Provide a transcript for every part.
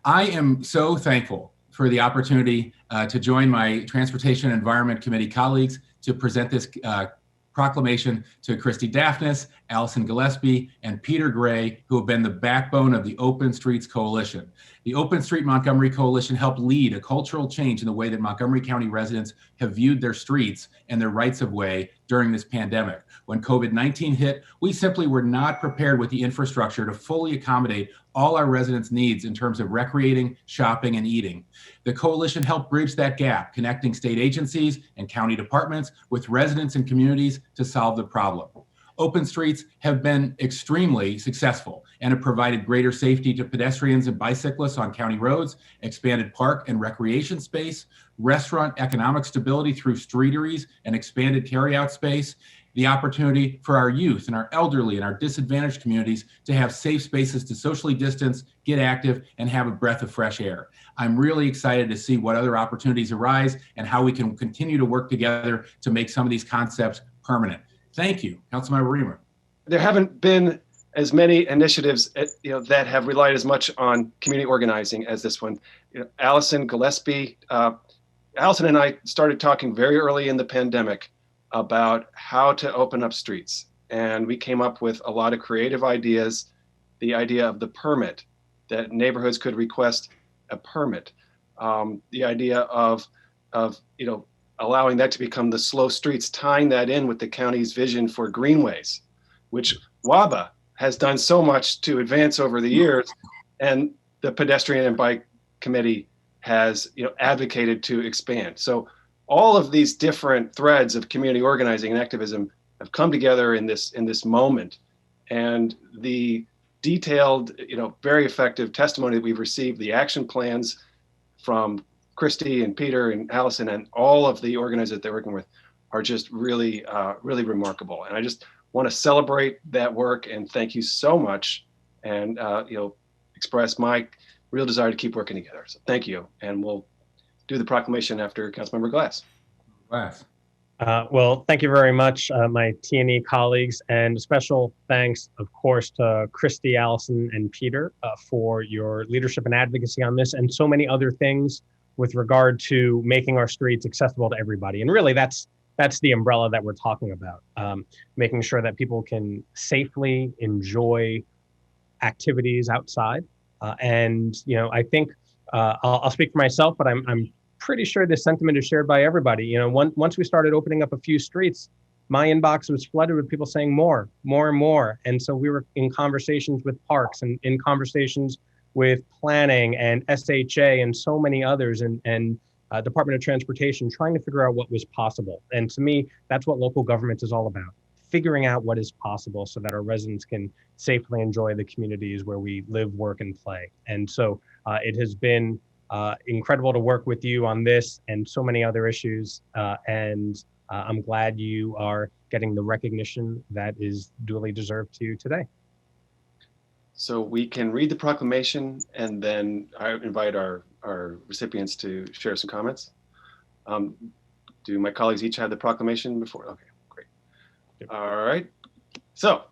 I am so thankful for the opportunity to join my Transportation and Environment Committee colleagues to present this proclamation to Christy Daphnis, Allison Gillespie, and Peter Gray, who have been the backbone of the Open Streets Coalition. The Open Street Montgomery Coalition helped lead a cultural change in the way that Montgomery County residents have viewed their streets and their rights of way during this pandemic. When COVID-19 hit, we simply were not prepared with the infrastructure to fully accommodate all our residents' needs in terms of recreating, shopping, and eating. The coalition helped bridge that gap, connecting state agencies and county departments with residents and communities to solve the problem. Open streets have been extremely successful and have provided greater safety to pedestrians and bicyclists on county roads, expanded park and recreation space, restaurant economic stability through streeteries and expanded carryout space, the opportunity for our youth and our elderly and our disadvantaged communities to have safe spaces to socially distance, get active, and have a breath of fresh air. I'm really excited to see what other opportunities arise and how we can continue to work together to make some of these concepts permanent. Thank you, Councilmember Riemer. There haven't been as many initiatives that have relied as much on community organizing as this one. Allison Gillespie, Allison and I started talking very early in the pandemic about how to open up streets. And we came up with a lot of creative ideas. The idea of the permit, that neighborhoods could request a permit. The idea of allowing that to become the slow streets, tying that in with the county's vision for greenways, which WABA has done so much to advance over the years. And the Pedestrian and Bike Committee has advocated to expand. So all of these different threads of community organizing and activism have come together in this moment. And the detailed, very effective testimony that we've received, the action plans from Christy and Peter and Allison and all of the organizers that they're working with are just really, really remarkable. And I just want to celebrate that work and thank you so much, and express my real desire to keep working together. So thank you, and we'll do the proclamation after Councilmember Glass. Well, thank you very much, my T&E colleagues, and special thanks, of course, to Christy, Allison, and Peter for your leadership and advocacy on this and so many other things with regard to making our streets accessible to everybody. And really, that's the umbrella that we're talking about, making sure that people can safely enjoy activities outside. And I think I'll speak for myself, but I'm pretty sure this sentiment is shared by everybody. Once we started opening up a few streets, my inbox was flooded with people saying more and more. And so we were in conversations with parks and in conversations with planning and SHA and so many others and Department of Transportation, trying to figure out what was possible. And to me, that's what local government is all about, figuring out what is possible so that our residents can safely enjoy the communities where we live, work, and play. And so it has been incredible to work with you on this and so many other issues. And I'm glad you are getting the recognition that is duly deserved to you today. So we can read the proclamation, and then I invite our recipients to share some comments. Do my colleagues each have the proclamation before? Okay, great. All right. So,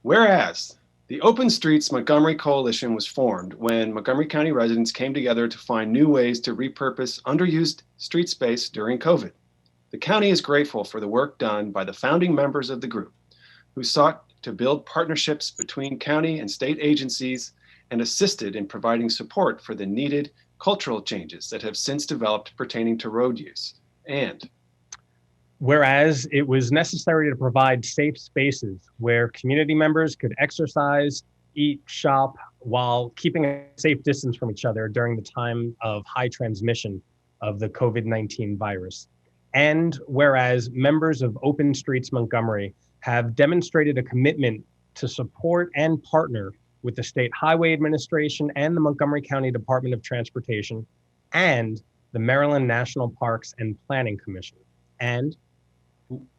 whereas the Open Streets Montgomery Coalition was formed when Montgomery County residents came together to find new ways to repurpose underused street space during COVID. The county is grateful for the work done by the founding members of the group, who sought to build partnerships between county and state agencies and assisted in providing support for the needed cultural changes that have since developed pertaining to road use. And whereas it was necessary to provide safe spaces where community members could exercise, eat, shop, while keeping a safe distance from each other during the time of high transmission of the COVID-19 virus. And whereas members of Open Streets Montgomery have demonstrated a commitment to support and partner with the State Highway Administration and the Montgomery County Department of Transportation and the Maryland National Parks and Planning Commission. And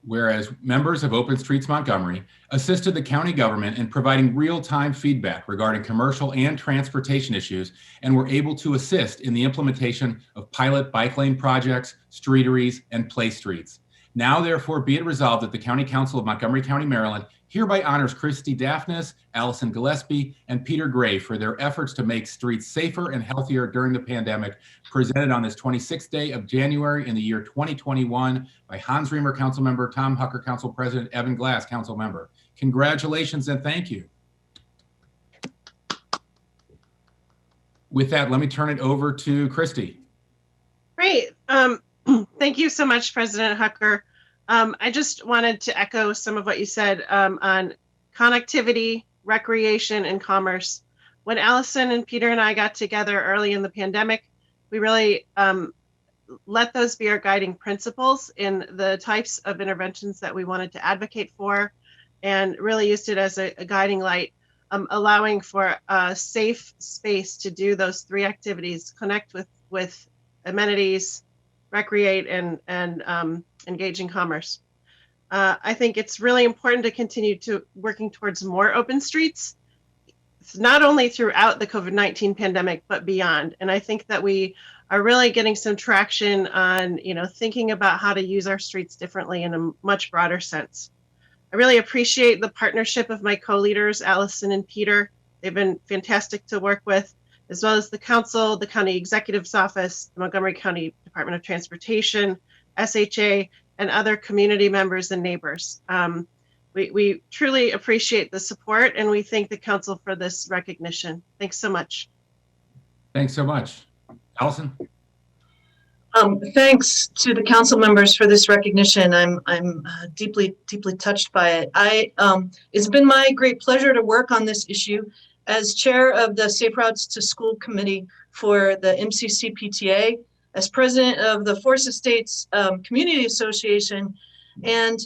whereas members of Open Streets Montgomery assisted the county government in providing real-time feedback regarding commercial and transportation issues and were able to assist in the implementation of pilot bike lane projects, streeteries, and play streets. Now, therefore, be it resolved that the County Council of Montgomery County, Maryland hereby honors Christy Daphnis, Allison Gillespie, and Peter Gray for their efforts to make streets safer and healthier during the pandemic, presented on this 26th day of January in the year 2021 by Hans Riemer, council member, Tom Hucker, council president, Evan Glass, council member. Congratulations and thank you. With that, let me turn it over to Christy. Great. Thank you so much, President Hucker. I just wanted to echo some of what you said on connectivity, recreation, and commerce. When Allison and Peter and I got together early in the pandemic, we really let those be our guiding principles in the types of interventions that we wanted to advocate for, and really used it as a guiding light, allowing for a safe space to do those three activities: connect with amenities, recreate, and engage in commerce. I think it's really important to continue to working towards more open streets, not only throughout the COVID-19 pandemic, but beyond. And I think that we are really getting some traction on, thinking about how to use our streets differently in a much broader sense. I really appreciate the partnership of my co-leaders, Allison and Peter. They've been fantastic to work with, as well as the council, the county executive's office, the Montgomery County Department of Transportation, SHA, and other community members and neighbors. We truly appreciate the support, and we thank the council for this recognition. Thanks so much. Thanks so much. Allison? Thanks to the council members for this recognition. I'm deeply touched by it. It's been my great pleasure to work on this issue as chair of the Safe Routes to School Committee for the MCC PTA, as president of the Forest Estates Community Association, and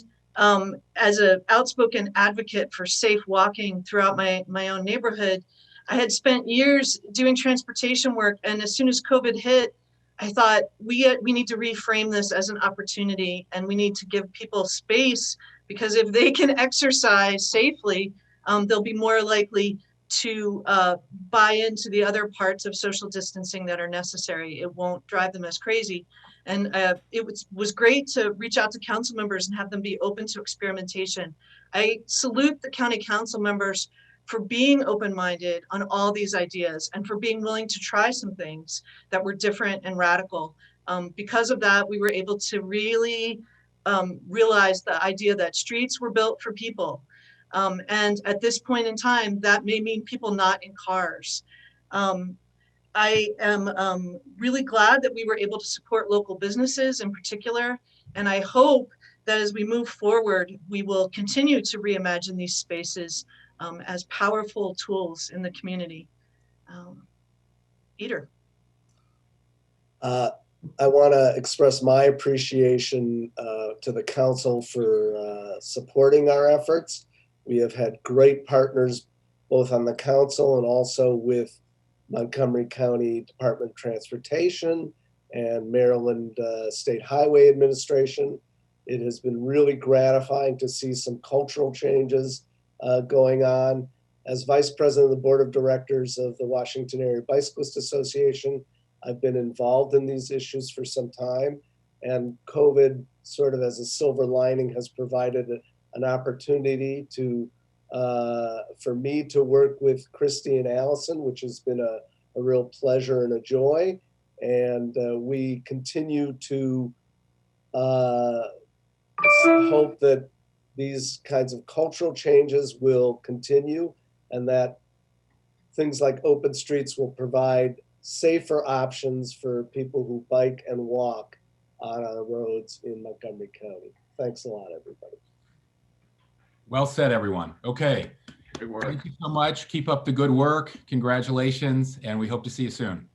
as an outspoken advocate for safe walking throughout my own neighborhood. I had spent years doing transportation work, and as soon as COVID hit, I thought we need to reframe this as an opportunity, and we need to give people space, because if they can exercise safely, they'll be more likely to buy into the other parts of social distancing that are necessary. It won't drive them as crazy. And it was great to reach out to council members and have them be open to experimentation. I salute the county council members for being open-minded on all these ideas and for being willing to try some things that were different and radical. Because of that, we were able to really realize the idea that streets were built for people. And at this point in time, that may mean people not in cars. I am really glad that we were able to support local businesses in particular. And I hope that as we move forward, we will continue to reimagine these spaces as powerful tools in the community. Peter. I want to express my appreciation to the council for supporting our efforts. We have had great partners both on the council and also with Montgomery County Department of Transportation and Maryland State Highway Administration. It has been really gratifying to see some cultural changes going on. As Vice President of the Board of Directors of the Washington Area Bicyclist Association, I've been involved in these issues for some time, and COVID, sort of as a silver lining, has provided an opportunity for me to work with Christy and Allison, which has been a real pleasure and a joy. And we continue to hope that these kinds of cultural changes will continue, and that things like open streets will provide safer options for people who bike and walk on our roads in Montgomery County. Thanks a lot, everybody. Well said, everyone. Okay. Good work. Thank you so much. Keep up the good work. Congratulations, and we hope to see you soon.